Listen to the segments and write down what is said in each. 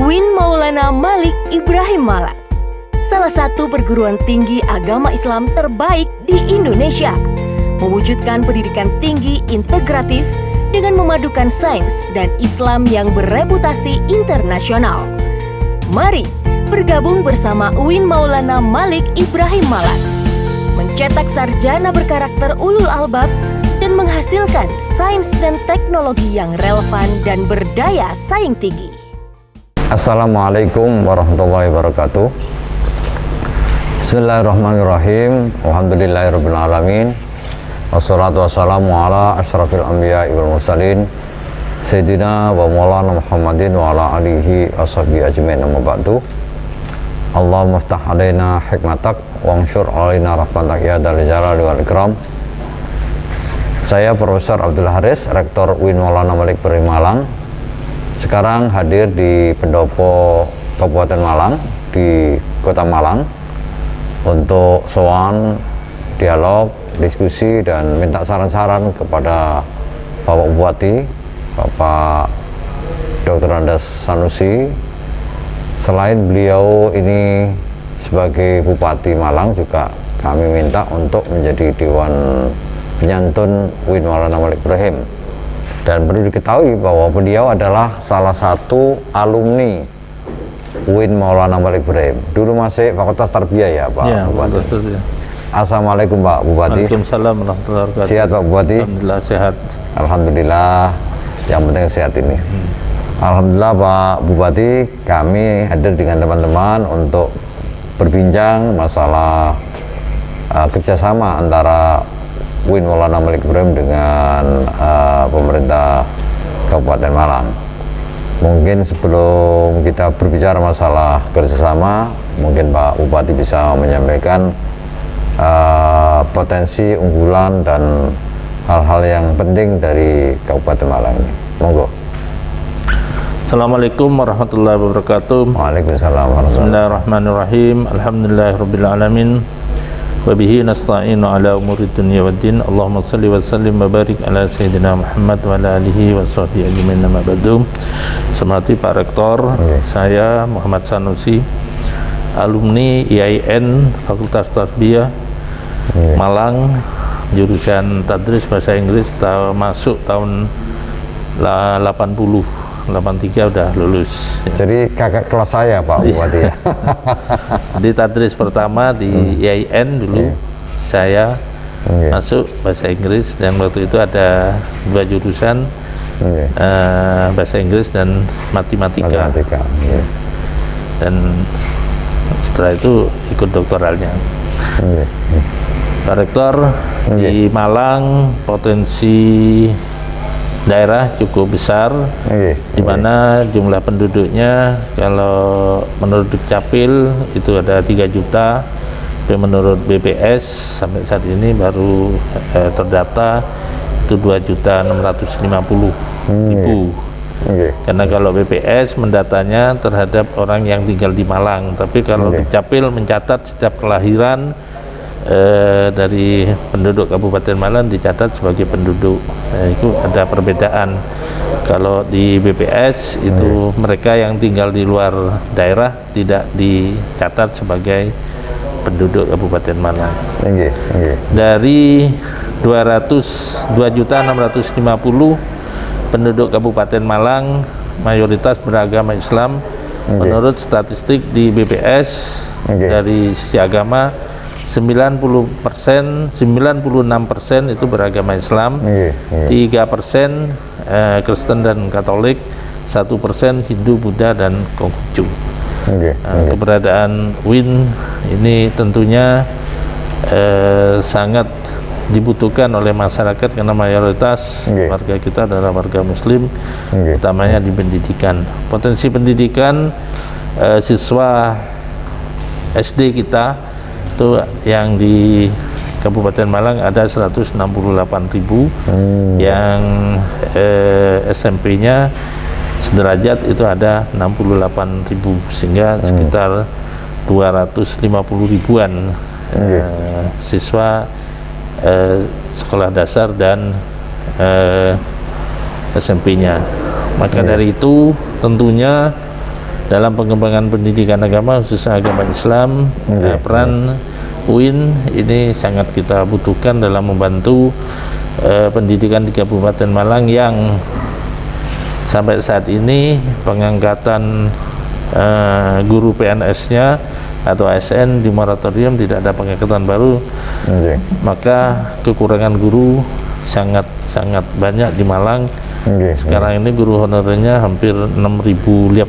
UIN Maulana Malik Ibrahim Malang, salah satu perguruan tinggi agama Islam terbaik di Indonesia, mewujudkan pendidikan tinggi integratif dengan memadukan sains dan Islam yang bereputasi internasional. Mari bergabung bersama UIN Maulana Malik Ibrahim Malang, mencetak sarjana berkarakter ulul albab dan menghasilkan sains dan teknologi yang relevan dan berdaya saing tinggi. Assalamualaikum warahmatullahi wabarakatuh. Bismillahirrahmanirrahim. Alhamdulillahirabbil alamin. Wassalatu wassalamu ala asyrafil anbiya'i wal mursalin Sayyidina wa maulana Muhammadin wa ala alihi washabihi ajmain, amma ba'du. Allahumma iftah alaina hikmatak wa ansyur alaina rahmatak ya dzal jalali wal ikram. Saya Profesor Abdul Haris, Rektor UIN Maulana Malik Ibrahim Malang. Sekarang hadir di Pendopo Kabupaten Malang, di Kota Malang, untuk soal, dialog, diskusi, dan minta saran-saran kepada Bapak Bupati, Bapak Dr. Andes Sanusi. Selain beliau ini sebagai Bupati Malang, juga kami minta untuk menjadi Dewan Penyantun UIN Maulana Malik Ibrahim. Dan perlu diketahui bahwa beliau adalah salah satu alumni UIN Maulana Malik Ibrahim. Dulu masih Fakultas Tarbiyah ya Pak Bupati. Ya. Assalamualaikum Pak Bupati. Waalaikumsalam warahmatullahi wabarakatuh. Sehat Pak Bupati? Alhamdulillah sehat. Alhamdulillah, yang penting sehat ini. Alhamdulillah Pak Bupati, kami hadir dengan teman-teman untuk berbincang masalah kerjasama antara UIN Maulana Malik Ibrahim dengan pemerintah Kabupaten Malang. Mungkin sebelum kita berbicara masalah kerjasama, mungkin Pak Bupati bisa menyampaikan potensi unggulan dan hal-hal yang penting dari Kabupaten Malang ini. Monggo. Assalamualaikum warahmatullahi wabarakatuh. Waalaikumsalam warahmatullahi wabarakatuh. Bismillahirrahmanirrahim. Alhamdulillahirabbil alamin. Wa bihi nasta'inu ala umuri dunya waddin. Allahumma shalli wa sallim wa barik ala sayyidina Muhammad wa ala alihi wa sahbihi ajmain, amma ba'du. Semati Pak Rektor, saya Muhammad Sanusi, alumni IAIN Fakultas Tarbiyah Malang, jurusan Tadris Bahasa Inggris, masuk tahun 83 udah lulus. Jadi kakak kelas saya Pak Bupati ya. Di Tadris pertama di IAIN dulu saya masuk Bahasa Inggris, dan waktu itu ada dua jurusan, Bahasa Inggris dan Matematika. Dan setelah itu ikut doktoralnya. Pak Rektor, di Malang potensi daerah cukup besar, di mana jumlah penduduknya kalau menurut Dukcapil itu ada 3 juta, tapi menurut BPS sampai saat ini baru terdata itu 2.650.000. Karena kalau BPS mendatanya terhadap orang yang tinggal di Malang, tapi kalau Dukcapil mencatat setiap kelahiran dari penduduk Kabupaten Malang dicatat sebagai penduduk. Itu ada perbedaan. Kalau di BPS itu mereka yang tinggal di luar daerah tidak dicatat sebagai penduduk Kabupaten Malang. Dari 2.650.000 penduduk Kabupaten Malang, mayoritas beragama Islam. Menurut statistik di BPS dari sisi agama 96% itu beragama Islam, 3% Kristen dan Katolik, 1% Hindu, Buddha, dan Konghucu. Keberadaan UIN ini tentunya sangat dibutuhkan oleh masyarakat karena mayoritas warga kita adalah warga Muslim, utamanya di pendidikan. Potensi pendidikan siswa SD kita itu yang di Kabupaten Malang ada 168.000, yang SMP-nya sederajat itu ada 68.000, sehingga sekitar 250.000-an siswa sekolah dasar dan SMP-nya. Maka dari itu tentunya dalam pengembangan pendidikan agama, khususnya agama Islam. Peran UIN ini sangat kita butuhkan dalam membantu pendidikan di Kabupaten Malang yang sampai saat ini pengangkatan guru PNS-nya atau ASN di moratorium, tidak ada pengangkatan baru. Maka kekurangan guru sangat banyak di Malang. Sekarang ini guru honorernya hampir 6.800.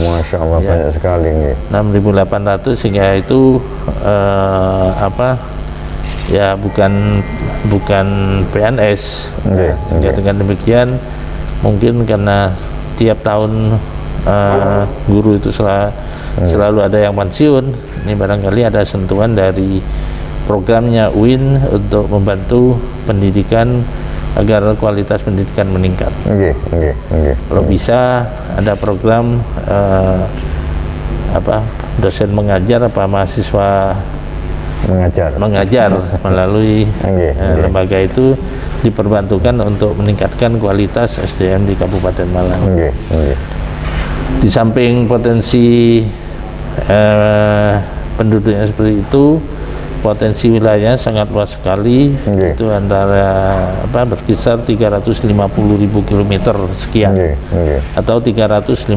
Masya Allah, ya, banyak sekali. 6.800, sehingga itu ya bukan PNS. Sehingga dengan demikian mungkin karena tiap tahun guru itu selalu ada yang pensiun, ini barangkali ada sentuhan dari programnya UIN untuk membantu pendidikan agar kualitas pendidikan meningkat. Kalau bisa ada program dosen mengajar mahasiswa mengajar melalui lembaga itu diperbantukan untuk meningkatkan kualitas SDM di Kabupaten Malang. Di samping potensi penduduknya seperti itu, potensi wilayahnya sangat luas sekali. Itu antara berkisar 350.000 km sekian, atau 350.000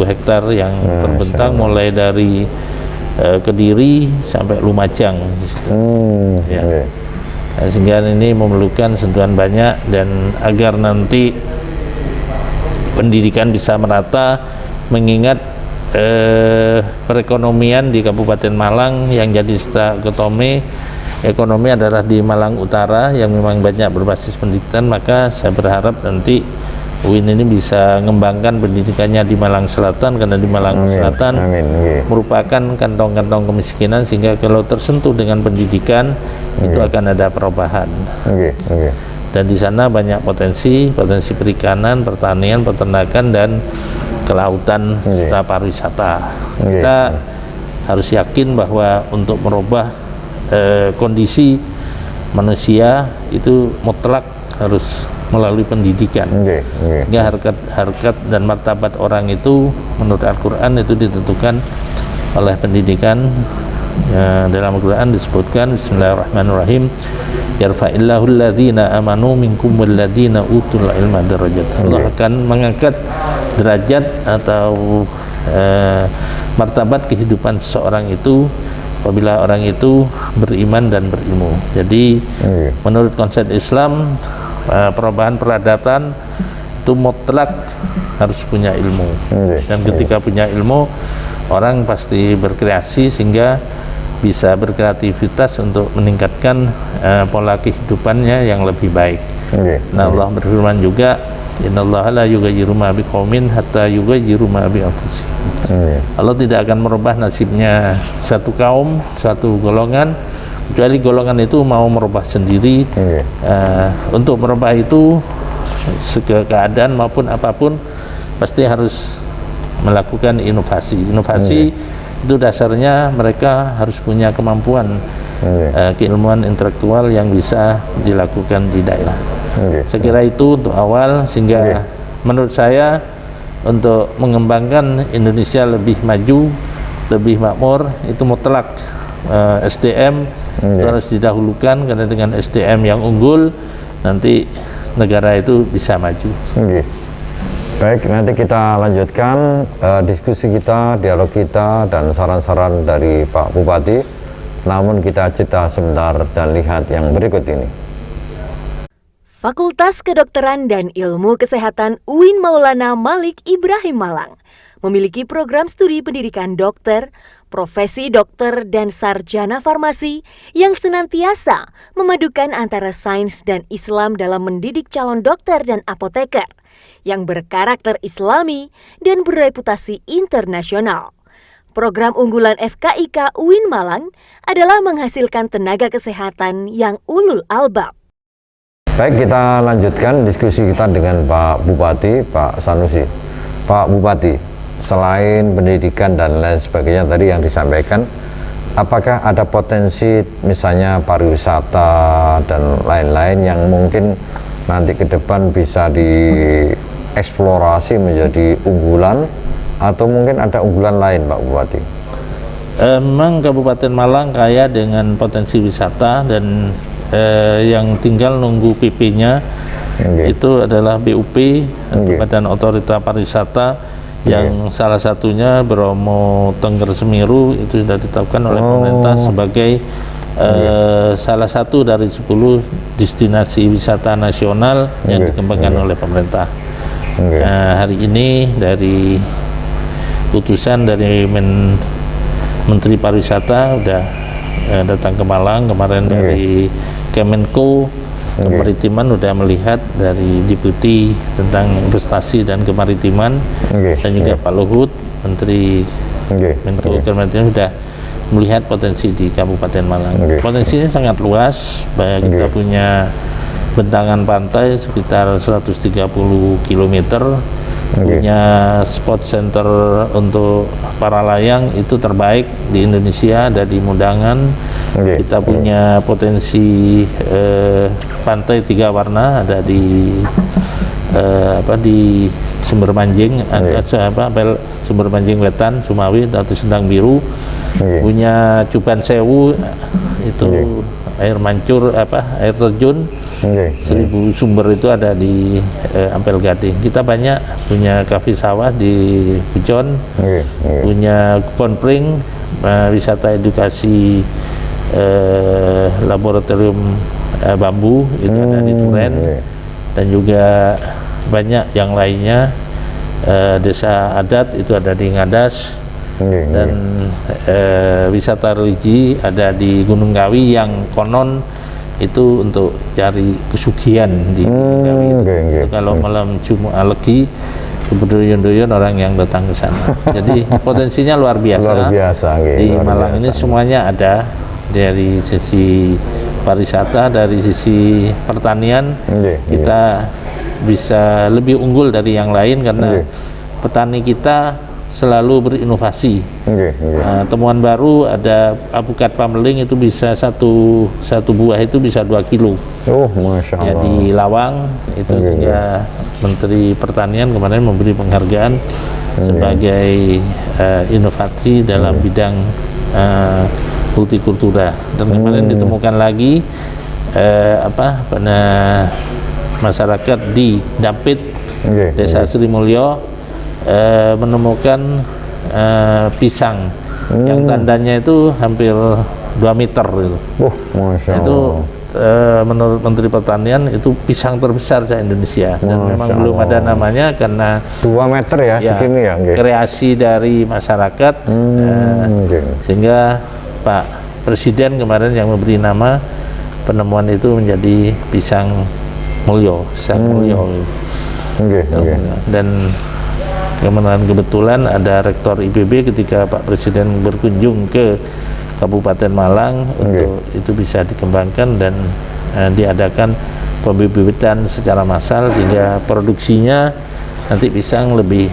hektar yang terbentang mulai dari Kediri sampai Lumajang di situ. Sehingga ini memerlukan sentuhan banyak, dan agar nanti pendidikan bisa merata, mengingat perekonomian di Kabupaten Malang yang jadi ketome ekonomi adalah di Malang Utara yang memang banyak berbasis pendidikan. Maka saya berharap nanti UIN ini bisa mengembangkan pendidikannya di Malang Selatan, karena di Malang Selatan merupakan kantong-kantong kemiskinan, sehingga kalau tersentuh dengan pendidikan itu akan ada perubahan. Dan di sana banyak potensi perikanan, pertanian, peternakan, dan kelautan serta pariwisata. Kita harus yakin bahwa untuk merubah kondisi manusia itu mutlak harus melalui pendidikan. Ya, harkat dan martabat orang itu menurut Al-Quran itu ditentukan oleh pendidikan. Dalam Al-Quran disebutkan, Bismillahirrahmanirrahim, yarfa'illahu alladhina amanu minkum walladhina utul ilma darajat. Allah akan mengangkat derajat atau martabat kehidupan seseorang itu apabila orang itu beriman dan berilmu. Jadi menurut konsep Islam, perubahan peradaban itu mutlak harus punya ilmu. Dan ketika punya ilmu, orang pasti berkreasi sehingga bisa berkreativitas untuk meningkatkan pola kehidupannya yang lebih baik. Nah, Allah berfirman juga, innallaha la yughayyiru ma biqaumin hatta yughayyiru ma bi anfusihim. Allah tidak akan merubah nasibnya satu kaum, satu golongan, kecuali golongan itu mau merubah sendiri. Untuk merubah itu keadaan maupun apapun pasti harus melakukan inovasi. Itu dasarnya mereka harus punya kemampuan keilmuan intelektual yang bisa dilakukan di daerah. Saya kira itu untuk awal, sehingga menurut saya untuk mengembangkan Indonesia lebih maju, lebih makmur, itu mutlak SDM itu harus didahulukan, karena dengan SDM yang unggul nanti negara itu bisa maju. Baik, nanti kita lanjutkan diskusi kita, dialog kita, dan saran-saran dari Pak Bupati. Namun kita jeda sebentar dan lihat yang berikut ini. Fakultas Kedokteran dan Ilmu Kesehatan UIN Maulana Malik Ibrahim Malang memiliki program studi pendidikan dokter, profesi dokter, dan sarjana farmasi yang senantiasa memadukan antara sains dan Islam dalam mendidik calon dokter dan apoteker yang berkarakter Islami dan bereputasi internasional. Program unggulan FKIK UIN Malang adalah menghasilkan tenaga kesehatan yang ulul albab. Baik, kita lanjutkan diskusi kita dengan Pak Bupati, Pak Sanusi. Pak Bupati, selain pendidikan dan lain sebagainya tadi yang disampaikan, apakah ada potensi misalnya pariwisata dan lain-lain yang mungkin nanti ke depan bisa dieksplorasi menjadi unggulan atau mungkin ada unggulan lain Pak Bupati? Memang Kabupaten Malang kaya dengan potensi wisata dan yang tinggal nunggu PP-nya itu adalah BUP atau Badan Otorita Pariwisata yang salah satunya Bromo Tengger Semeru itu sudah ditetapkan oleh pemerintah sebagai salah satu dari 10 destinasi wisata nasional yang dikembangkan oleh pemerintah. Hari ini dari putusan dari Menteri Pariwisata udah datang ke Malang kemarin dari Kemenko Kemaritiman udah melihat dari Deputi tentang investasi dan kemaritiman dan juga Pak Luhut Menteri Menko Kemaritiman sudah melihat potensi di Kabupaten Malang. Potensinya sangat luas, kita punya bentangan pantai sekitar 130 km, punya spot center untuk para layang itu terbaik di Indonesia, ada di Mundangan. Kita punya potensi pantai 3 warna, ada di di Sumber Manjing, ada Sumber Manjing Wetan, Sumawi atau Sendang Biru. Punya Cuban Sewu itu air mancur air terjun 1000 sumber itu ada di Ampel Gading. Kita banyak punya kafe sawah di Pujon, punya kebun pring, wisata edukasi laboratorium bambu itu ada di Turen, dan juga banyak yang lainnya. Desa adat itu ada di Ngadas, dan wisata religi ada di Gunung Kawi yang konon itu untuk cari kesugihan di Gunung Kawi. Kalau malam Jumat Legi kebetulan orang yang datang ke sana. Jadi potensinya luar biasa. Di Malang ini semuanya ada, dari sisi pariwisata, dari sisi pertanian kita bisa lebih unggul dari yang lain karena petani kita selalu berinovasi. Temuan baru ada alpukat pameling itu bisa satu buah itu bisa 2 kilo. Masya Allah. Di Lawang itu juga Menteri Pertanian kemarin memberi penghargaan sebagai inovasi dalam bidang hortikultura. Dan kemarin ditemukan lagi pada masyarakat di Dampit, Desa Sri Mulyo, menemukan pisang yang tandanya itu hampir 2 meter gitu. Masya Allah. Itu menurut Menteri Pertanian itu pisang terbesar se Indonesia, dan memang belum ada namanya karena 2 meter ya segini ya. Kreasi dari masyarakat, sehingga Pak Presiden kemarin yang memberi nama penemuan itu menjadi pisang Mulyo, dan kebetulan ada Rektor IPB ketika Pak Presiden berkunjung ke Kabupaten Malang untuk itu bisa dikembangkan dan diadakan pembibitan secara massal sehingga produksinya nanti pisang lebih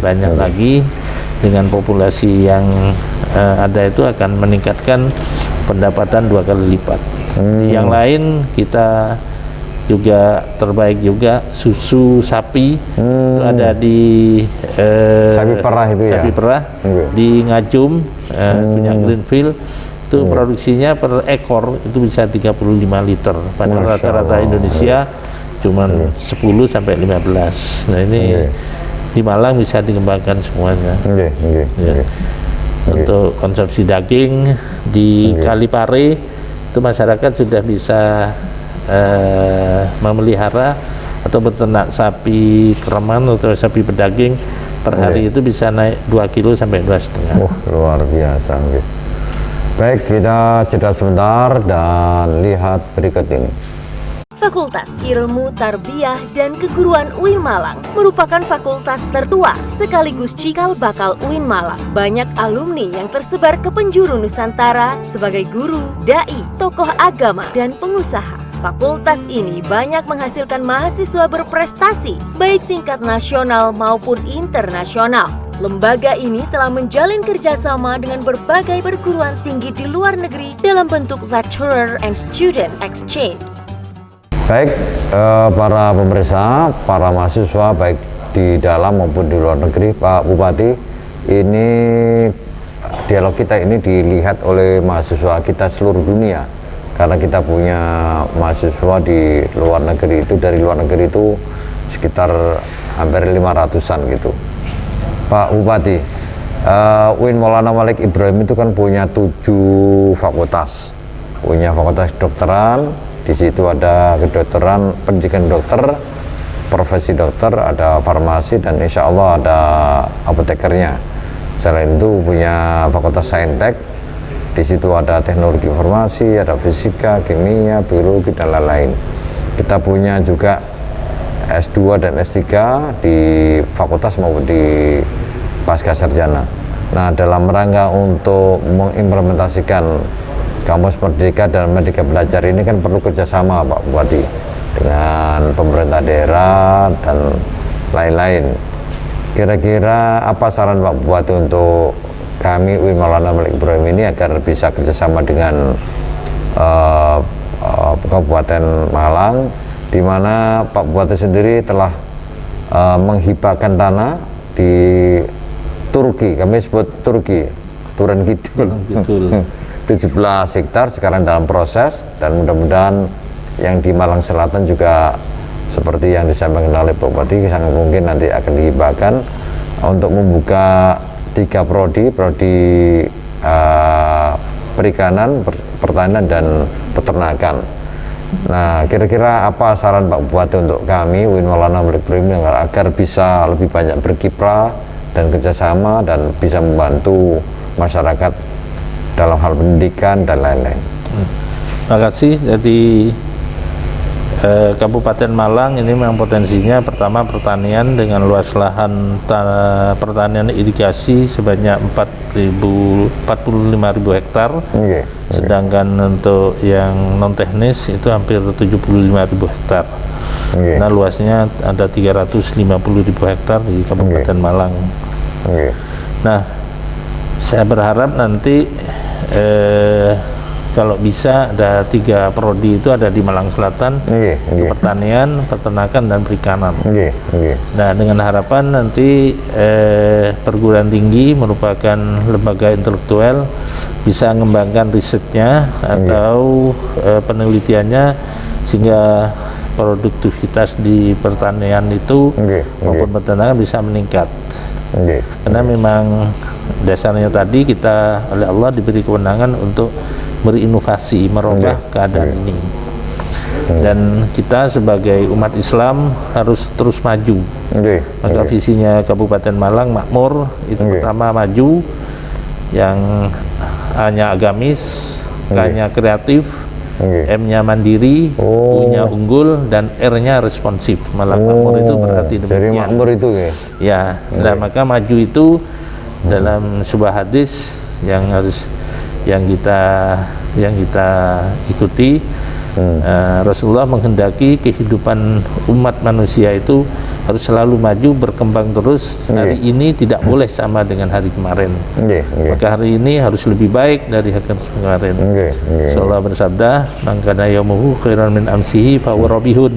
banyak lagi. Dengan populasi yang ada itu akan meningkatkan pendapatan 2 kali lipat. Yang lain kita juga terbaik juga susu sapi itu ada di sapi perah itu ya. Sapi perah di Ngajum, punya Greenfield itu produksinya per ekor itu bisa 35 liter. Pada rata-rata Indonesia cuman 10 sampai 15. Nah ini di Malang bisa dikembangkan semuanya. Untuk konsumsi daging di Kalipare itu masyarakat sudah bisa memelihara atau beternak sapi kereman atau sapi pedaging per hari itu bisa naik 2 kilo sampai 2,5. Luar biasa. Baik, kita jeda sebentar dan lihat berikut ini. Fakultas Ilmu Tarbiyah dan Keguruan UIN Malang merupakan fakultas tertua sekaligus cikal bakal UIN Malang. Banyak alumni yang tersebar ke penjuru Nusantara sebagai guru, dai, tokoh agama, dan pengusaha. Fakultas ini banyak menghasilkan mahasiswa berprestasi baik tingkat nasional maupun internasional. Lembaga ini telah menjalin kerjasama dengan berbagai perguruan tinggi di luar negeri dalam bentuk lecturer and student exchange. Baik, para pemirsa, para mahasiswa baik di dalam maupun di luar negeri. Pak Bupati, ini dialog kita ini dilihat oleh mahasiswa kita seluruh dunia, karena kita punya mahasiswa di luar negeri itu, dari luar negeri itu sekitar hampir 500-an gitu. Pak Bupati, UIN Maulana Malik Ibrahim itu kan punya 7 fakultas, punya fakultas kedokteran, di situ ada kedokteran, pendidikan dokter, profesi dokter, ada farmasi, dan insya Allah ada apotekernya. Selain itu punya fakultas saintek, di situ ada teknologi informasi, ada fisika, kimia, biologi, dan lain-lain. Kita punya juga S2 dan S3 di fakultas maupun di pasca sarjana. Nah, dalam rangka untuk mengimplementasikan kampus merdeka dan merdeka belajar ini kan perlu kerjasama, Pak Bupati, dengan pemerintah daerah dan lain-lain. Kira-kira apa saran Pak Bupati untuk kami UIN Maulana Malik Ibrahim ini agar bisa kerjasama dengan Kabupaten Malang, di mana Pak Bupati sendiri telah menghibahkan tanah di Turki, kami sebut Turki, Turan Kidul, 17 hektar sekarang dalam proses, dan mudah-mudahan yang di Malang Selatan juga seperti yang disampaikan oleh Pak Bupati, sangat mungkin nanti akan dihibahkan untuk membuka 3 prodi perikanan, pertanian, dan peternakan. Nah, kira-kira apa saran Pak Bupati untuk kami UIN Maulana Malik Ibrahim agar bisa lebih banyak berkiprah dan kerjasama dan bisa membantu masyarakat dalam hal pendidikan dan lain-lain. Terima kasih. Jadi Kabupaten Malang ini memang potensinya pertama pertanian dengan luas lahan pertanian irigasi sebanyak 45.000 hektar. Sedangkan untuk yang non teknis itu hampir 75.000 hektar. Nah, luasnya ada 350.000 hektar di Kabupaten Malang. Nah, saya berharap nanti kalau bisa ada 3 prodi itu ada di Malang Selatan, pertanian, peternakan, dan perikanan. Nah, dengan harapan nanti perguruan tinggi merupakan lembaga intelektual bisa mengembangkan risetnya atau penelitiannya sehingga produktivitas di pertanian itu maupun peternakan bisa meningkat. Karena memang dasarnya tadi kita oleh Allah diberi kewenangan untuk berinovasi, merubah keadaan ini, dan kita sebagai umat Islam harus terus maju. Maka visinya Kabupaten Malang makmur itu pertama maju, yang A-nya agamis, K-nya kreatif, M-nya mandiri, U-nya unggul, dan R-nya responsif. Malang makmur itu berarti demikian. Jadi makmur itu ya. Nah, maka maju itu dalam sebuah hadis yang harus yang kita ikuti. Rasulullah menghendaki kehidupan umat manusia itu harus selalu maju, berkembang terus. Hari ini tidak boleh sama dengan hari kemarin. Maka hari ini harus lebih baik dari hari kemarin. Rasulullah bersabda, "Man kana yaumuhu khairan min amsihi fa huwa rabihun."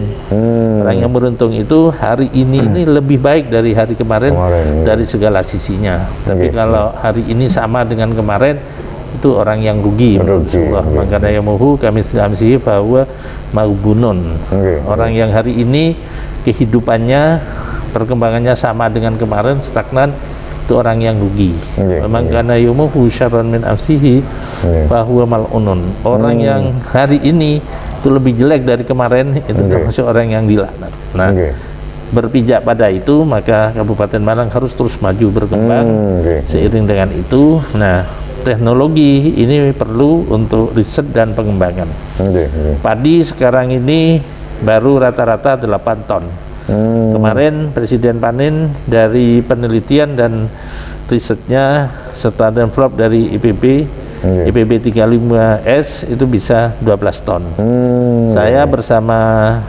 Orang yang beruntung itu hari ini lebih baik dari hari kemarin dari segala sisinya. Tapi kalau hari ini sama dengan kemarin, itu orang yang rugi. Rasulullah, "Man kana yaumuhu kamitsli amsihi fa huwa maghbunun." Orang yang hari ini kehidupannya, perkembangannya sama dengan kemarin, stagnan, itu orang yang rugi. Memang karena yumuhu syarran min amsihi fahuwa mal'unun. Orang yang hari ini itu lebih jelek dari kemarin, itu termasuk orang yang dilaknat. Nah, berpijak pada itu, maka Kabupaten Malang harus terus maju berkembang. Seiring dengan itu, nah, teknologi ini perlu untuk riset dan pengembangan. Padi sekarang ini baru rata-rata 8 ton. Kemarin Presiden panen dari penelitian dan risetnya serta develop dari IPB, IPB 35S itu bisa 12 ton. Saya bersama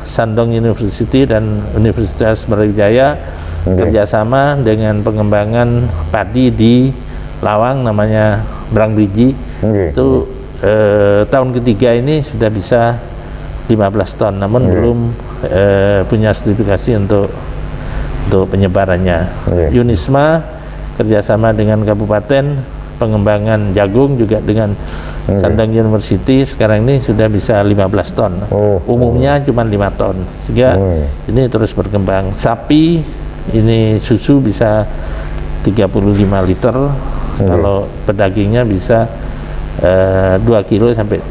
Shandong University dan Universitas Brawijaya kerjasama dengan pengembangan padi di Lawang, namanya Brang Biji. Itu tahun ketiga ini sudah bisa 15 ton, namun belum punya sertifikasi untuk untuk penyebarannya. Yunisma kerjasama dengan kabupaten, pengembangan jagung juga dengan Sandang University sekarang ini sudah bisa 15 ton. Umumnya cuma 5 ton. Sehingga ini terus berkembang. Sapi ini susu bisa 35 liter. Kalau pedagingnya bisa 2 kilo sampai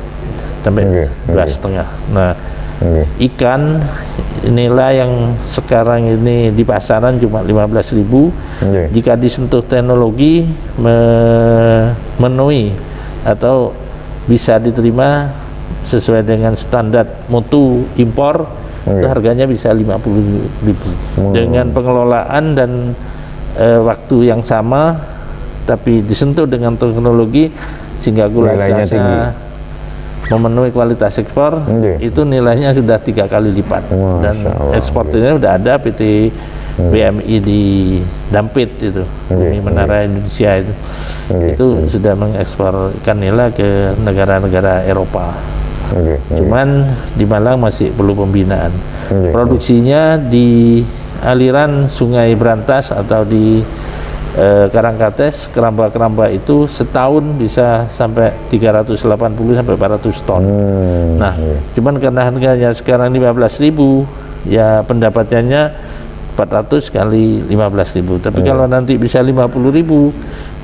2,5. Nah, ikan inilah yang sekarang ini di pasaran cuma 15.000. Jika disentuh teknologi memenuhi atau bisa diterima sesuai dengan standar mutu impor, itu harganya bisa 50.000. Dengan pengelolaan dan waktu yang sama, tapi disentuh dengan teknologi sehingga kualitasnya memenuhi kualitas ekspor, itu nilainya sudah 3 kali lipat. Dan ekspornya sudah ada PT BMI di Dampit itu, Bumi Menara Indonesia itu sudah mengekspor ikan nila ke negara-negara Eropa. Cuman di Malang masih perlu pembinaan. Produksinya di aliran Sungai Brantas atau di Karangkates, keramba-keramba itu setahun bisa sampai 380 sampai 400 ton. Nah, cuman karena harganya sekarang 15.000, ya pendapatannya 400 kali 15.000. Tapi kalau nanti bisa 50.000,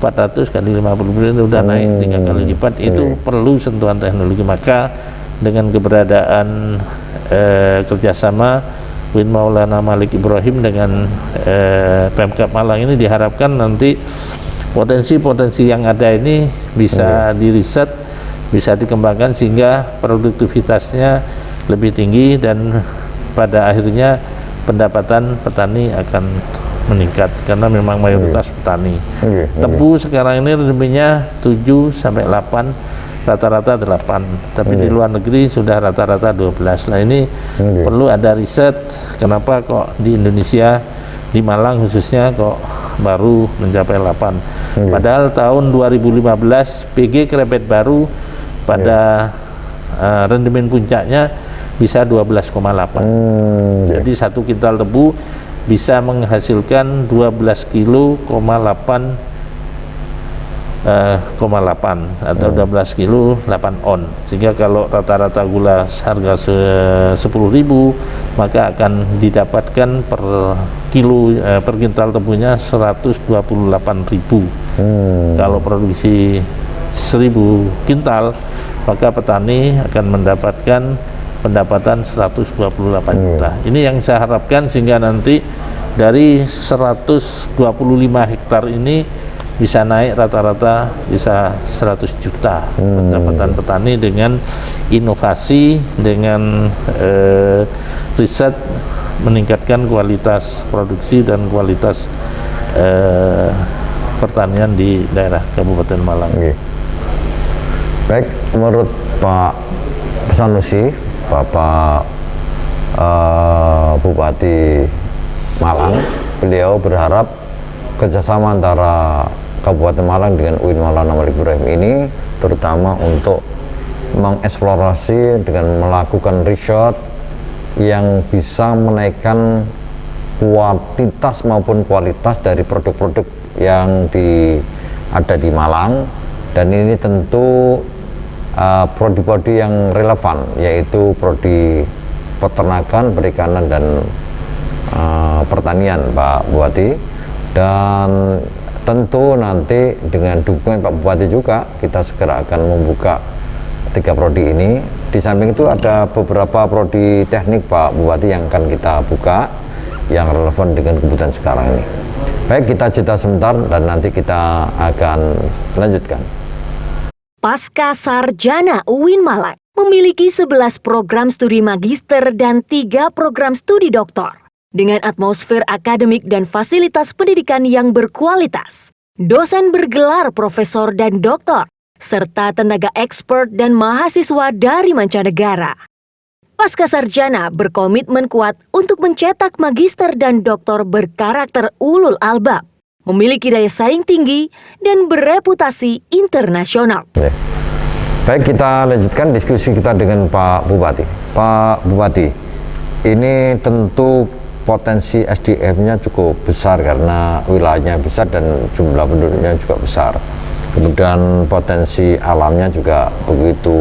400 kali 50.000 itu udah naik 3 kali lipat. Itu perlu sentuhan teknologi. Maka dengan keberadaan kerjasama Win Maulana Malik Ibrahim dengan Pemkab Malang ini diharapkan nanti potensi-potensi yang ada ini bisa diriset, bisa dikembangkan sehingga produktivitasnya lebih tinggi dan pada akhirnya pendapatan petani akan meningkat karena memang mayoritas petani. Tebu sekarang ini lebihnya 7 sampai 8, rata-rata 8, tapi di luar negeri sudah rata-rata 12. Nah ini perlu ada riset, kenapa kok di Indonesia, di Malang khususnya kok baru mencapai 8. Padahal tahun 2015 PG Krebet baru pada rendemen puncaknya bisa 12,8. Jadi 1 kintal tebu bisa menghasilkan 12 kilo, 8 atau 12 kilo 8 on, sehingga kalau rata-rata gula harga 10.000 maka akan didapatkan per kilo per kintal tebunya 128.000. Kalau produksi 1.000 kintal maka petani akan mendapatkan pendapatan 128 juta. Ini yang saya harapkan sehingga nanti dari 125 hektar ini bisa naik rata-rata bisa 100 juta pendapatan petani dengan inovasi, dengan riset meningkatkan kualitas produksi dan kualitas pertanian di daerah Kabupaten Malang. Baik, menurut Pak Sanusi, Bapak Bupati Malang, beliau berharap kerjasama antara Kabupaten Malang dengan UIN Maulana Malik Ibrahim ini terutama untuk mengeksplorasi dengan melakukan riset yang bisa menaikkan kuantitas maupun kualitas dari produk-produk yang ada di Malang, dan ini tentu prodi-prodi yang relevan, yaitu prodi peternakan, perikanan, dan pertanian, Pak Bupati. Dan tentu nanti dengan dukungan Pak Bupati juga kita segera akan membuka 3 prodi ini. Di samping itu ada beberapa prodi teknik Pak Bupati yang akan kita buka yang relevan dengan kebutuhan sekarang ini. Baik, kita jeda sebentar dan nanti kita akan lanjutkan. Pasca Sarjana UIN Malang memiliki 11 program studi magister dan 3 program studi doktor. Dengan atmosfer akademik dan fasilitas pendidikan yang berkualitas, dosen bergelar profesor dan doktor, serta tenaga expert dan mahasiswa dari mancanegara. Pasca Sarjana berkomitmen kuat untuk mencetak magister dan doktor berkarakter ulul albab, memiliki daya saing tinggi, dan bereputasi internasional. Baik, kita lanjutkan diskusi kita dengan Pak Bupati. Pak Bupati, ini tentu potensi SDM-nya cukup besar karena wilayahnya besar dan jumlah penduduknya juga besar. Kemudian potensi alamnya juga begitu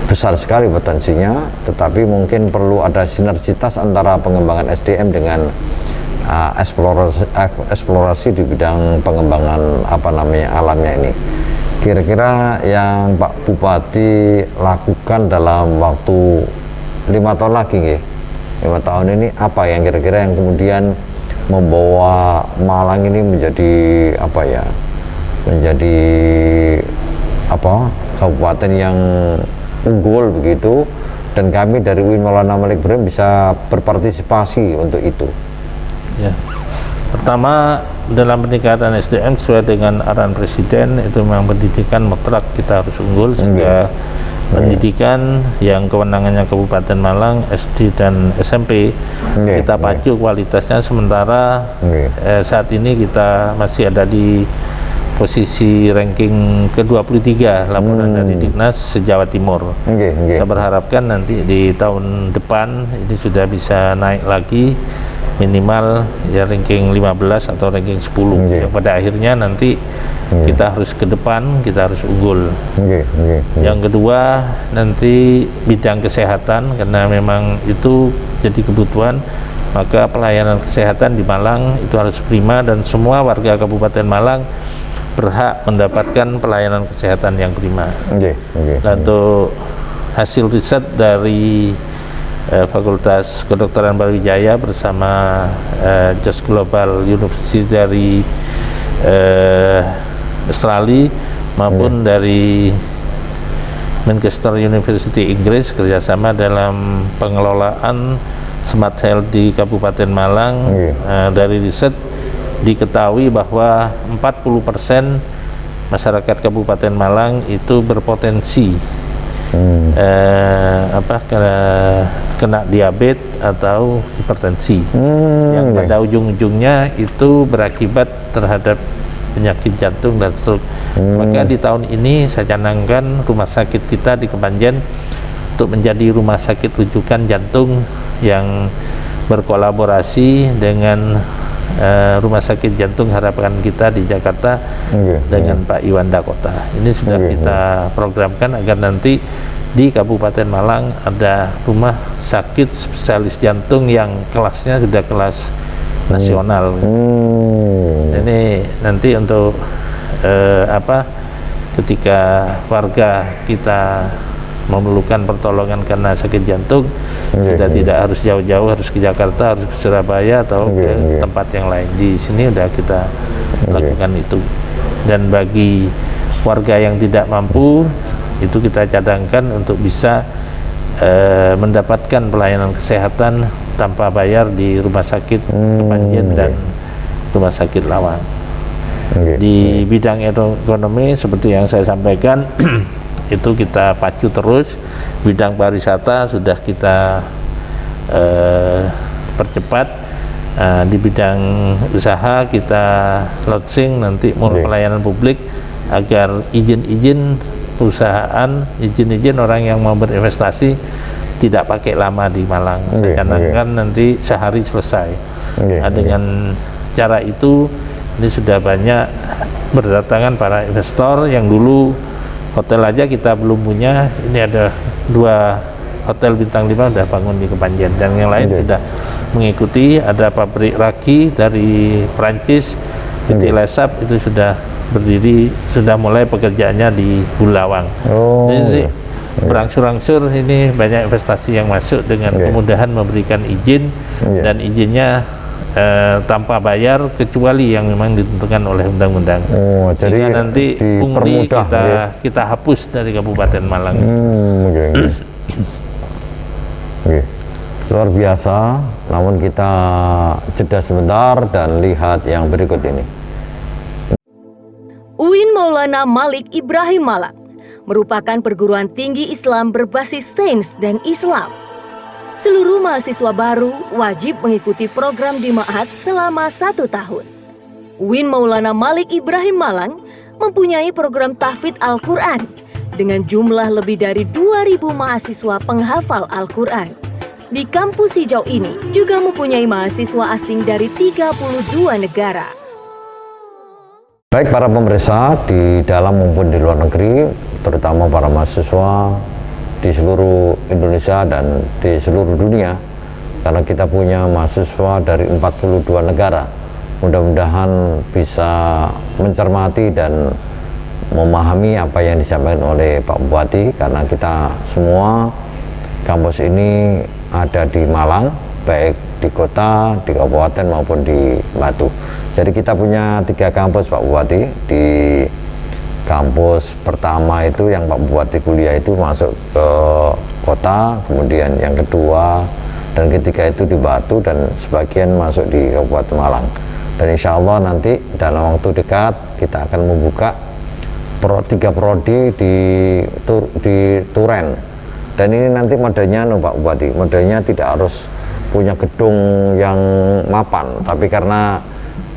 besar sekali potensinya, tetapi mungkin perlu ada sinergitas antara pengembangan SDM dengan eksplorasi di bidang pengembangan alamnya ini. Kira-kira yang Pak Bupati lakukan dalam waktu 5 tahun lagi, 5 tahun ini apa yang kira-kira yang kemudian membawa Malang ini menjadi kabupaten yang unggul begitu, dan kami dari UIN Maulana Malik Ibrahim bisa berpartisipasi untuk itu. Ya. Pertama, dalam peningkatan SDM sesuai dengan arahan Presiden itu memang pendidikan mutlak kita harus unggul, sehingga pendidikan yang kewenangannya Kabupaten Malang, SD dan SMP kita pacu kualitasnya. Sementara saat ini kita masih ada di posisi ranking ke-23 laporan dari Dignas se-Jawa Timur. Kita berharapkan nanti di tahun depan ini sudah bisa naik lagi, minimal ya ranking 15 atau ranking 10. Yang pada akhirnya nanti kita harus ke depan, kita harus unggul. Yang kedua, nanti bidang kesehatan, karena memang itu jadi kebutuhan, maka pelayanan kesehatan di Malang itu harus prima dan semua warga Kabupaten Malang berhak mendapatkan pelayanan kesehatan yang prima. Dan untuk hasil riset dari Fakultas Kedokteran Brawijaya bersama Just Global University dari Australia maupun dari Manchester University Inggris kerjasama dalam pengelolaan Smart Health di Kabupaten Malang. Dari riset diketahui bahwa 40% masyarakat Kabupaten Malang itu berpotensi kena diabetes atau hipertensi, yang pada ujung-ujungnya itu berakibat terhadap penyakit jantung dan stroke. Maka di tahun ini saya canangkan rumah sakit kita di Kepanjen untuk menjadi rumah sakit rujukan jantung yang berkolaborasi dengan Rumah Sakit Jantung Harapan Kita di Jakarta dengan Pak Iwan Dakota. Ini sudah kita programkan agar nanti di Kabupaten Malang ada rumah sakit spesialis jantung yang kelasnya sudah kelas nasional. Ini nanti untuk ketika warga kita memerlukan pertolongan karena sakit jantung, sudah tidak harus jauh-jauh, harus ke Jakarta, harus ke Surabaya atau ke tempat yang lain. Di sini sudah kita lakukan itu. Dan bagi warga yang tidak mampu, itu kita cadangkan untuk bisa mendapatkan pelayanan kesehatan tanpa bayar di Rumah Sakit Kepanjen dan Rumah Sakit Lawang. Di bidang ekonomi seperti yang saya sampaikan itu kita pacu terus. Bidang pariwisata sudah kita percepat. Di bidang usaha kita launching nanti mall pelayanan publik agar izin-izin perusahaan, izin-izin orang yang mau berinvestasi tidak pakai lama di Malang. Saya canangkan nanti sehari selesai. Dengan cara itu ini sudah banyak berdatangan para investor yang dulu hotel aja kita belum punya. Ini ada 2 hotel bintang 5 sudah bangun di Kepanjen, dan yang lain sudah mengikuti. Ada pabrik raki dari Prancis, PT Lesap itu sudah berdiri, sudah mulai pekerjaannya di Bulawang. Jadi berangsur-angsur ini banyak investasi yang masuk dengan kemudahan memberikan izin, dan izinnya tanpa bayar kecuali yang memang ditentukan oleh undang-undang. Sehingga jadi nanti pungli kita hapus dari Kabupaten Malang. Luar biasa. Namun kita jeda sebentar dan lihat yang berikut ini. UIN Maulana Malik Ibrahim Malang merupakan perguruan tinggi Islam berbasis sains dan Islam. Seluruh mahasiswa baru wajib mengikuti program di Ma'had selama 1 tahun. UIN Maulana Malik Ibrahim Malang mempunyai program tahfidz Al-Quran dengan jumlah lebih dari 2.000 mahasiswa penghafal Al-Quran. Di kampus hijau ini juga mempunyai mahasiswa asing dari 32 negara. Baik para pemirsa di dalam maupun di luar negeri, terutama para mahasiswa di seluruh Indonesia dan di seluruh dunia, karena kita punya mahasiswa dari 42 negara. Mudah-mudahan bisa mencermati dan memahami apa yang disampaikan oleh Pak Bupati, karena kita semua kampus ini ada di Malang, baik di kota, di kabupaten maupun di Batu. Jadi kita punya 3 kampus Pak Bupati. Di kampus pertama itu yang Pak Bupati kuliah itu masuk ke kota, kemudian yang kedua dan ketiga itu di Batu, dan sebagian masuk di Kabupaten Malang. Dan insya Allah nanti dalam waktu dekat kita akan membuka 3 prodi di Turen. Dan ini nanti modelnya Pak Bupati, modelnya tidak harus punya gedung yang mapan, tapi karena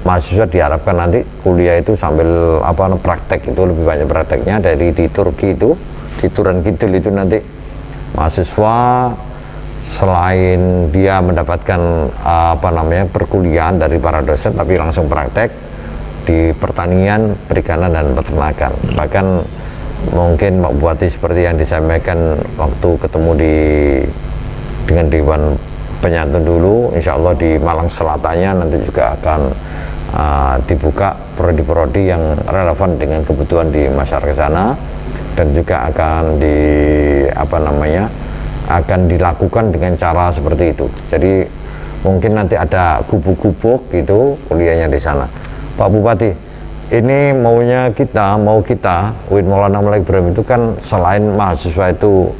mahasiswa diharapkan nanti kuliah itu sambil praktek, itu lebih banyak prakteknya. Dari di Turki itu, di Turen Kidul itu nanti mahasiswa selain dia mendapatkan perkuliahan dari para dosen, tapi langsung praktek di pertanian, perikanan dan peternakan. Bahkan mungkin Pak Bupati seperti yang disampaikan waktu ketemu dengan Dewan Penyantun dulu, insya Allah di Malang Selatannya nanti juga akan dibuka prodi-prodi yang relevan dengan kebutuhan di masyarakat sana, dan juga akan akan dilakukan dengan cara seperti itu. Jadi mungkin nanti ada gubuk-gubuk gitu kuliahnya di sana. Pak Bupati, ini mau kita UIN Maulana Malik Ibrahim itu kan selain mahasiswa itu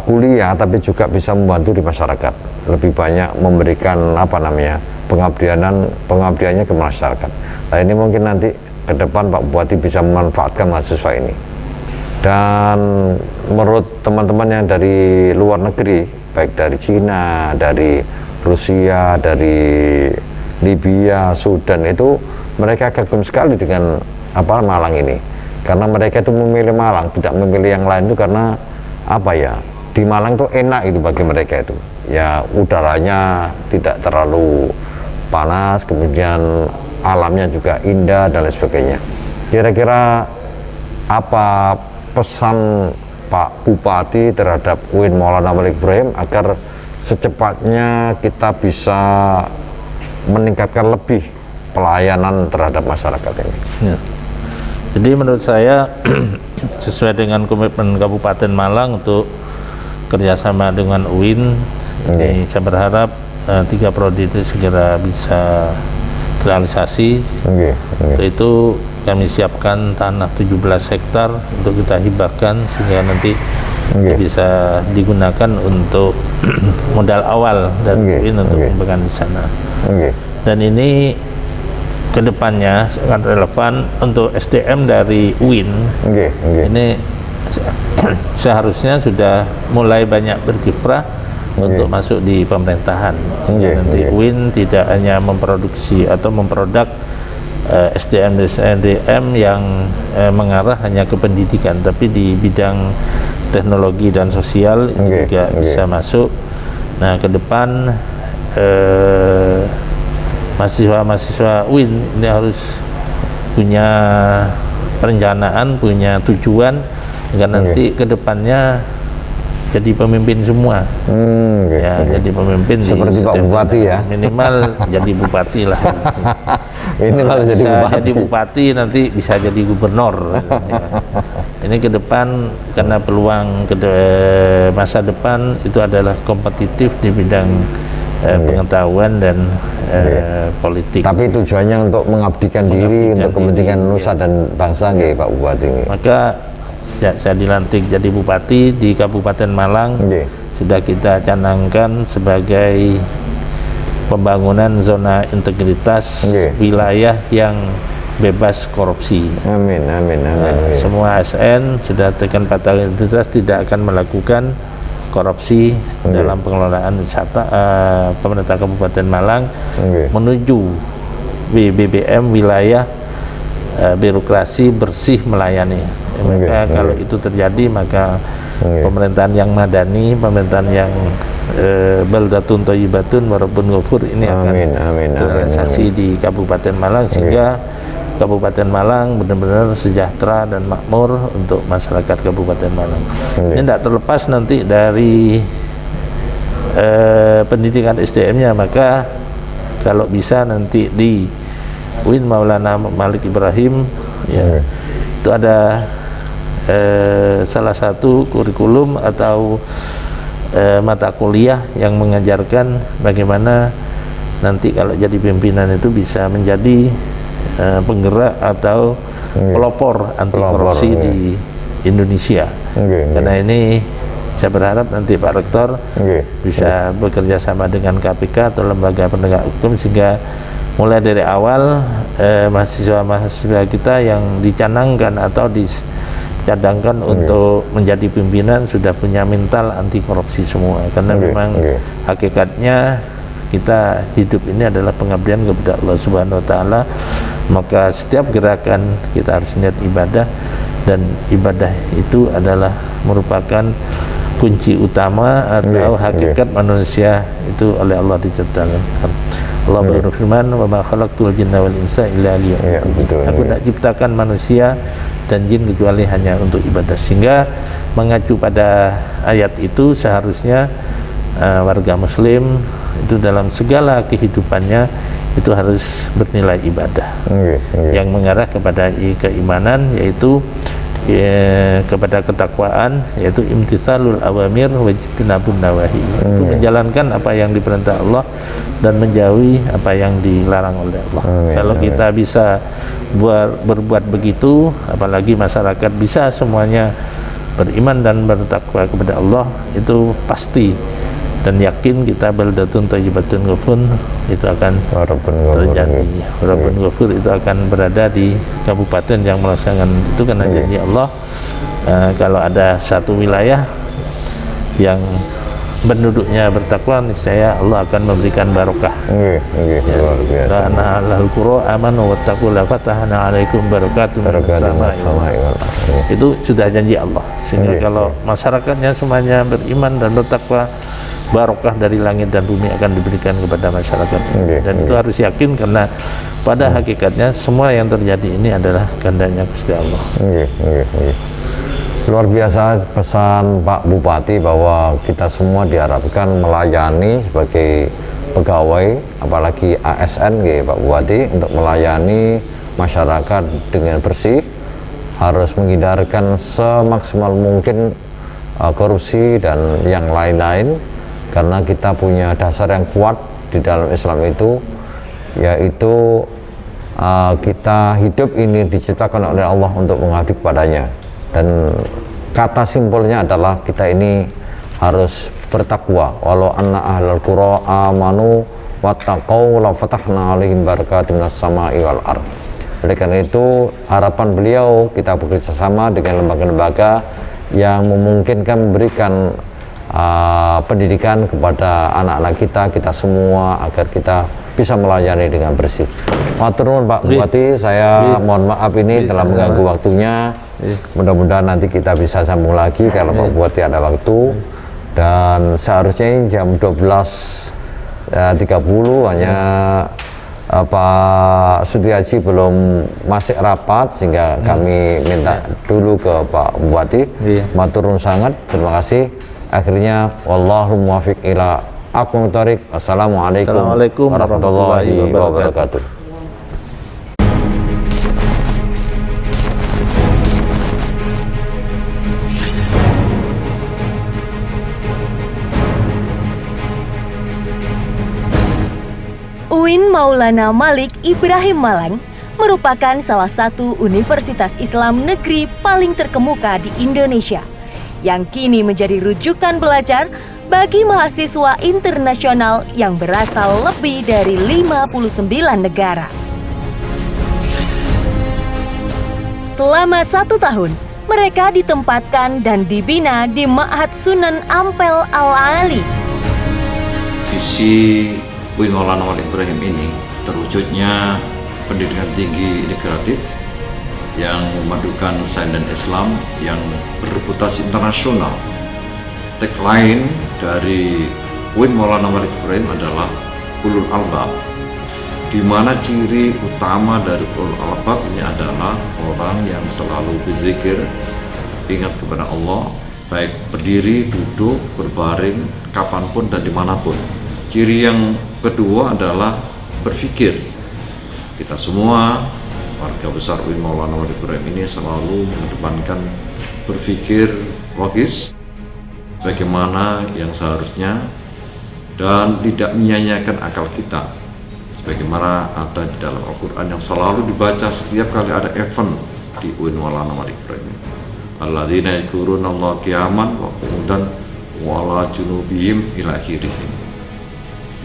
kuliah, tapi juga bisa membantu di masyarakat, lebih banyak memberikan pengabdiannya ke masyarakat. Nah ini mungkin nanti ke depan Pak Bupati bisa memanfaatkan mahasiswa ini. Dan menurut teman-teman yang dari luar negeri, baik dari Cina, dari Rusia, dari Libya, Sudan, itu mereka kagum sekali dengan Malang ini, karena mereka itu memilih Malang, tidak memilih yang lain itu karena di Malang itu enak itu bagi mereka itu, ya udaranya tidak terlalu panas, kemudian alamnya juga indah dan lain sebagainya. Kira-kira apa pesan Pak Bupati terhadap UIN Maulana Malik Ibrahim agar secepatnya kita bisa meningkatkan lebih pelayanan terhadap masyarakat ini? Ya. Jadi menurut saya sesuai dengan komitmen Kabupaten Malang untuk kerjasama dengan UIN, saya berharap 3 prodi itu segera bisa terrealisasi. Untuk itu kami siapkan tanah 17 hektar untuk kita hibahkan sehingga nanti bisa digunakan untuk modal awal dan UIN untuk mengembangkan di sana. Dan ini kedepannya sangat relevan untuk SDM dari UIN. Ini seharusnya sudah mulai banyak berkiprah untuk masuk di pemerintahan. Nanti UIN tidak hanya memproduksi atau memproduk SDM yang mengarah hanya ke pendidikan, tapi di bidang teknologi dan sosial ini juga bisa masuk. Nah, ke depan mahasiswa UIN ini harus punya perencanaan, punya tujuan, agar nanti ke depannya jadi pemimpin semua. Jadi pemimpin seperti Pak Bupati ya. Minimal jadi bupati lah. Minimal jadi bupati, nanti bisa jadi gubernur. Ini ke depan, karena peluang masa depan itu adalah kompetitif di bidang pengetahuan dan politik. Tapi tujuannya untuk mengabdikan diri untuk kepentingan nusa dan bangsa, Pak Bupati. Maka saya dilantik jadi bupati di Kabupaten Malang. Sudah kita canangkan sebagai pembangunan zona integritas wilayah yang bebas korupsi. Amin. Semua ASN sudah tekan patahan integritas, tidak akan melakukan korupsi dalam pengelolaan wisata. Pemerintah Kabupaten Malang menuju BBM wilayah birokrasi bersih melayani. Maka kalau itu terjadi, maka pemerintahan yang madani, pemerintahan yang baldatun thayyibatun wa rabbun ghafur ini akan terrealisasi di Kabupaten Malang, sehingga Kabupaten Malang benar-benar sejahtera dan makmur untuk masyarakat Kabupaten Malang. Ini tidak terlepas nanti dari pendidikan SDM-nya, maka kalau bisa nanti di UIN Maulana Malik Ibrahim ya, itu ada salah satu kurikulum atau mata kuliah yang mengajarkan bagaimana nanti kalau jadi pimpinan itu bisa menjadi penggerak atau pelopor anti korupsi di Indonesia. Karena ini saya berharap nanti Pak Rektor bisa bekerja sama dengan KPK atau lembaga penegak hukum, sehingga mulai dari awal mahasiswa-mahasiswa kita yang dicanangkan atau dicadangkan untuk menjadi pimpinan sudah punya mental anti korupsi semua. Karena memang hakikatnya kita hidup ini adalah pengabdian kepada Allah Subhanahu wa taala, maka setiap gerakan kita harus niat ibadah, dan ibadah itu adalah merupakan kunci utama atau hakikat manusia itu oleh Allah diciptakan. Allah berfirman, wa ma khalaqtul jinna wal insa illa liya'budun. Aku tidak ciptakan manusia dan jin kecuali hanya untuk ibadah. Sehingga mengacu pada ayat itu seharusnya warga muslim itu dalam segala kehidupannya itu harus bernilai ibadah yang mengarah kepada keimanan, yaitu kepada ketakwaan, yaitu imtitsalul awamir wa ijtinabun nawahi, itu menjalankan apa yang diperintah Allah dan menjauhi apa yang dilarang oleh Allah. Kalau kita bisa berbuat begitu, apalagi masyarakat bisa semuanya beriman dan bertakwa kepada Allah, itu pasti dan yakin kita baldatun thayyibatun ghafur itu akan terjadi. Rabbun ghafur itu akan berada di kabupaten yang melaksanakan itu, karena janji Allah kalau ada satu wilayah yang penduduknya bertakwa, niscaya Allah akan memberikan barokah. Karena ahlul qura amanu wattaqu la fatahna alaikum barakatun minas samai wal ardh. Itu sudah janji Allah. Sehingga kalau masyarakatnya semuanya beriman dan bertakwa, barokah dari langit dan bumi akan diberikan kepada masyarakat. Dan itu harus yakin, karena pada hakikatnya semua yang terjadi ini adalah kehendaknya Gusti Allah. Luar biasa pesan Pak Bupati bahwa kita semua diharapkan melayani sebagai pegawai, apalagi ASN Pak Bupati, untuk melayani masyarakat dengan bersih, harus menghindarkan semaksimal mungkin korupsi dan yang lain-lain, karena kita punya dasar yang kuat di dalam Islam itu, yaitu kita hidup ini diciptakan oleh Allah untuk mengabdi kepadanya, dan kata simpulnya adalah kita ini harus bertakwa. Walau anna ahlal qura amanu wattaqau la fatahna alaihim barakatim minas samai wal ardh. Oleh karena itu harapan beliau kita bekerja sama dengan lembaga-lembaga yang memungkinkan memberikan pendidikan kepada anak-anak kita semua, agar kita bisa melayani dengan bersih. Matur nuwun Pak Bupati, saya mohon maaf ini telah mengganggu waktunya. Mudah-mudahan nanti kita bisa sambung lagi kalau Pak Bupati ada waktu. Dan seharusnya jam 12.30 hanya Pak Sutiaji belum masih rapat, sehingga kami minta dulu ke Pak Bupati. Matur nuwun sangat, terima kasih. Akhirnya wallahu muwaffiq ila aqwamit thoriq. Assalamualaikum warahmatullahi wabarakatuh. UIN Maulana Malik Ibrahim Malang merupakan salah satu universitas Islam negeri paling terkemuka di Indonesia, yang kini menjadi rujukan belajar bagi mahasiswa internasional yang berasal lebih dari 59 negara. Selama 1 tahun, mereka ditempatkan dan dibina di Ma'had Sunan Ampel Al-Ali. Visi UIN Maulana Malik Ibrahim ini terwujudnya pendidikan tinggi integratif yang memadukan sains dan Islam yang berreputasi internasional. Tagline dari UIN Maulana Malik Ibrahim adalah ulul albab, di mana ciri utama dari ulul albab ini adalah orang yang selalu berzikir, ingat kepada Allah, baik berdiri, duduk, berbaring, kapanpun dan dimanapun. Ciri yang kedua adalah berpikir. Kita semua warga besar UIN Maulana Malik Ibrahim ini selalu mengedepankan berpikir logis, bagaimana yang seharusnya, dan tidak menyia-nyiakan akal kita, sebagaimana ada di dalam Al-Quran yang selalu dibaca setiap kali ada event di UIN Maulana Malik Ibrahim. Alladzina yadhkuruna Allah qiyaman wa qu'udan wa ala junubihim ila akhirih.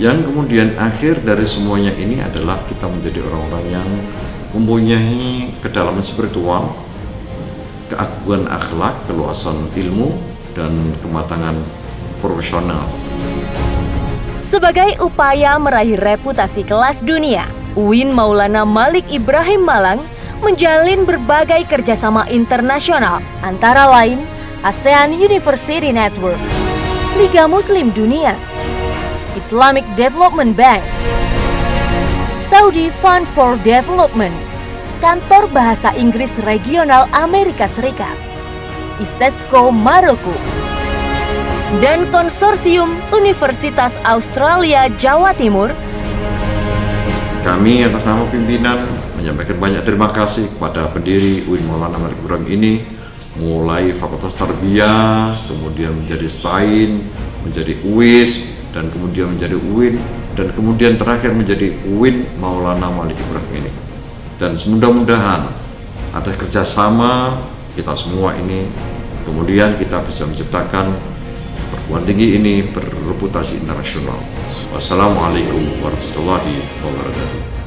Yang kemudian akhir dari semuanya ini adalah kita menjadi orang-orang yang mempunyai kedalaman spiritual, keagungan akhlak, keluasan ilmu, dan kematangan profesional. Sebagai upaya meraih reputasi kelas dunia, UIN Maulana Malik Ibrahim Malang menjalin berbagai kerjasama internasional, antara lain ASEAN University Network, Liga Muslim Dunia, Islamic Development Bank, Saudi Fund for Development, Kantor Bahasa Inggris Regional Amerika Serikat, ISESCO Maroko, dan Konsorsium Universitas Australia Jawa Timur. Kami atas nama pimpinan menyampaikan banyak terima kasih kepada pendiri UIN Maulana Malik Ibrahim ini, mulai Fakultas Tarbiyah, kemudian menjadi STAIN, menjadi UIS, dan kemudian menjadi UIN, dan kemudian terakhir menjadi UIN Maulana Malik Ibrahim ini. Dan mudah-mudahan ada kerjasama kita semua ini, kemudian kita bisa menciptakan perguruan tinggi ini berreputasi internasional. Wassalamualaikum warahmatullahi wabarakatuh.